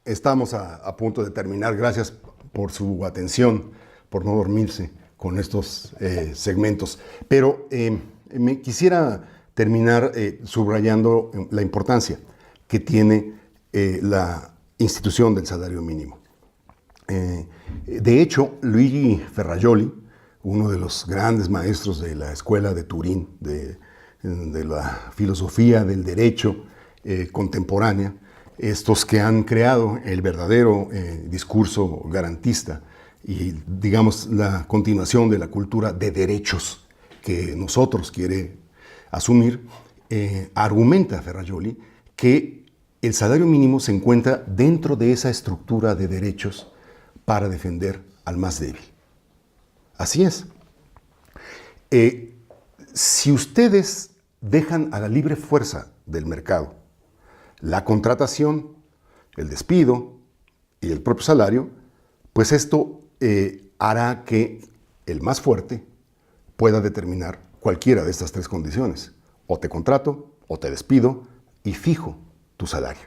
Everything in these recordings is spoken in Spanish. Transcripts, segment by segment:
estamos a punto de terminar. Gracias por su atención, por no dormirse con estos segmentos. Pero me quisiera terminar subrayando la importancia que tiene la institución del salario mínimo. De hecho, Luigi Ferrajoli, uno de los grandes maestros de la escuela de Turín, de la filosofía del derecho contemporánea, estos que han creado el verdadero discurso garantista y, digamos, la continuación de la cultura de derechos que nosotros quiere asumir, argumenta Ferrajoli que el salario mínimo se encuentra dentro de esa estructura de derechos para defender al más débil. Así es. Si ustedes dejan a la libre fuerza del mercado la contratación, el despido y el propio salario, pues esto hará que el más fuerte pueda determinar cualquiera de estas tres condiciones. O te contrato, o te despido y fijo tu salario.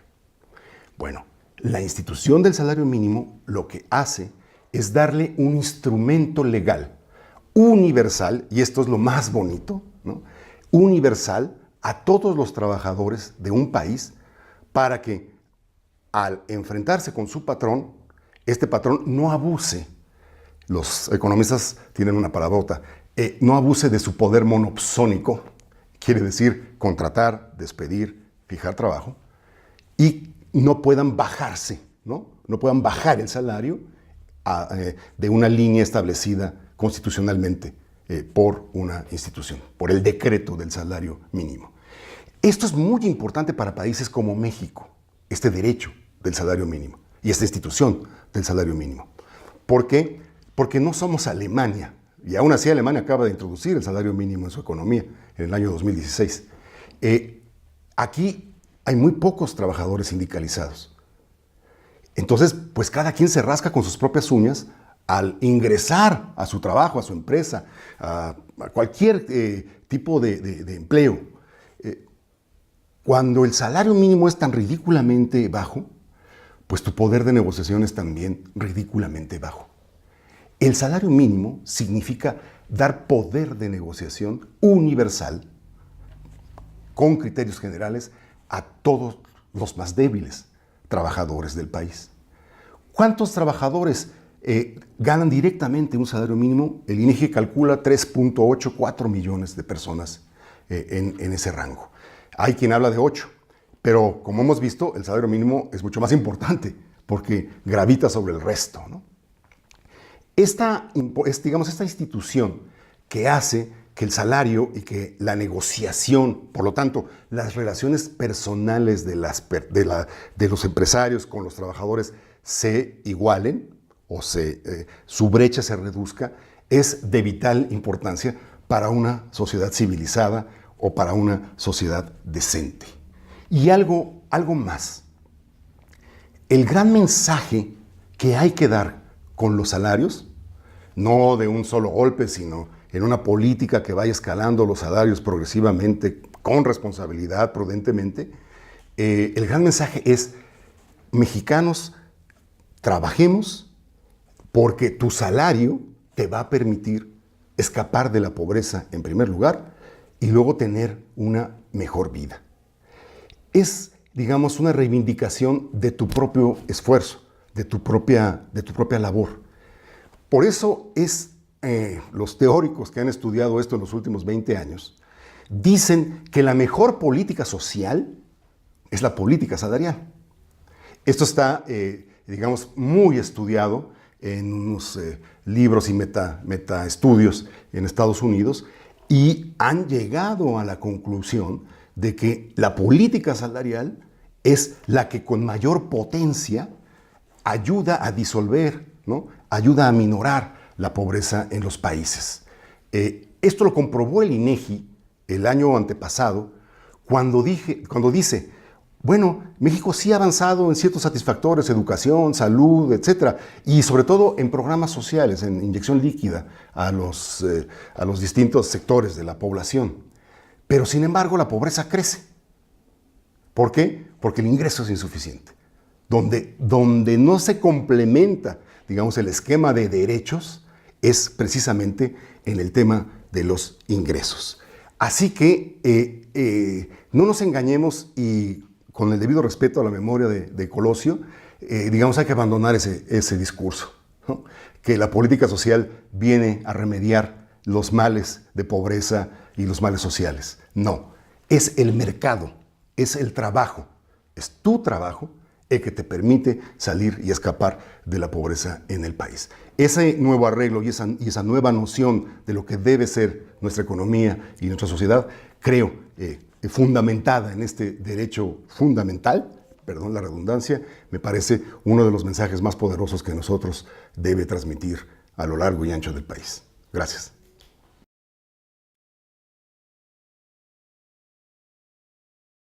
Bueno, la institución del salario mínimo lo que hace es darle un instrumento legal universal, y esto es lo más bonito, ¿no? Universal a todos los trabajadores de un país para que al enfrentarse con su patrón, este patrón no abuse. Los economistas tienen una palabrota, no abuse de su poder monopsónico, quiere decir contratar, despedir, fijar trabajo, y no puedan bajarse, ¿no? No puedan bajar el salario de una línea establecida constitucionalmente por una institución, por el decreto del salario mínimo. Esto es muy importante para países como México, este derecho del salario mínimo y esta institución del salario mínimo. ¿Por qué? Porque no somos Alemania, y aún así Alemania acaba de introducir el salario mínimo en su economía en el año 2016. Aquí hay muy pocos trabajadores sindicalizados. Entonces, pues cada quien se rasca con sus propias uñas al ingresar a su trabajo, a su empresa, a cualquier tipo de empleo. Cuando el salario mínimo es tan ridículamente bajo, pues tu poder de negociación es también ridículamente bajo. El salario mínimo significa dar poder de negociación universal, con criterios generales, a todos los más débiles trabajadores del país. ¿Cuántos trabajadores ganan directamente un salario mínimo? El INEGI calcula 3.84 millones de personas en ese rango. Hay quien habla de 8, pero como hemos visto, el salario mínimo es mucho más importante porque gravita sobre el resto, ¿no? Esta institución que hace que el salario y que la negociación, por lo tanto, las relaciones personales de los empresarios con los trabajadores se igualen o su brecha se reduzca, es de vital importancia para una sociedad civilizada o para una sociedad decente. Y algo más. El gran mensaje que hay que dar con los salarios, no de un solo golpe, sino en una política que vaya escalando los salarios progresivamente, con responsabilidad, prudentemente, el gran mensaje es: mexicanos, trabajemos porque tu salario te va a permitir escapar de la pobreza en primer lugar y luego tener una mejor vida. Es, digamos, una reivindicación de tu propio esfuerzo, de tu propia labor. Por eso los teóricos que han estudiado esto en los últimos 20 años dicen que la mejor política social es la política salarial. Esto está, digamos, muy estudiado en unos libros y metaestudios en Estados Unidos, y han llegado a la conclusión de que la política salarial es la que con mayor potencia ayuda a disolver, ¿no? Ayuda a minorar la pobreza en los países. Esto lo comprobó el INEGI el año antepasado cuando dice: bueno, México sí ha avanzado en ciertos satisfactores, educación, salud, etcétera, y sobre todo en programas sociales, en inyección líquida a los distintos sectores de la población. Pero sin embargo la pobreza crece. ¿Por qué? Porque el ingreso es insuficiente. donde no se complementa, digamos, el esquema de derechos, es precisamente en el tema de los ingresos. Así que no nos engañemos y con el debido respeto a la memoria de Colosio, digamos, hay que abandonar ese discurso, ¿no? Que la política social viene a remediar los males de pobreza y los males sociales. No, es el mercado, es el trabajo, es tu trabajo el que te permite salir y escapar de la pobreza en el país. Ese nuevo arreglo y esa nueva noción de lo que debe ser nuestra economía y nuestra sociedad, creo, fundamentada en este derecho fundamental, perdón la redundancia, me parece uno de los mensajes más poderosos que nosotros debe transmitir a lo largo y ancho del país. Gracias.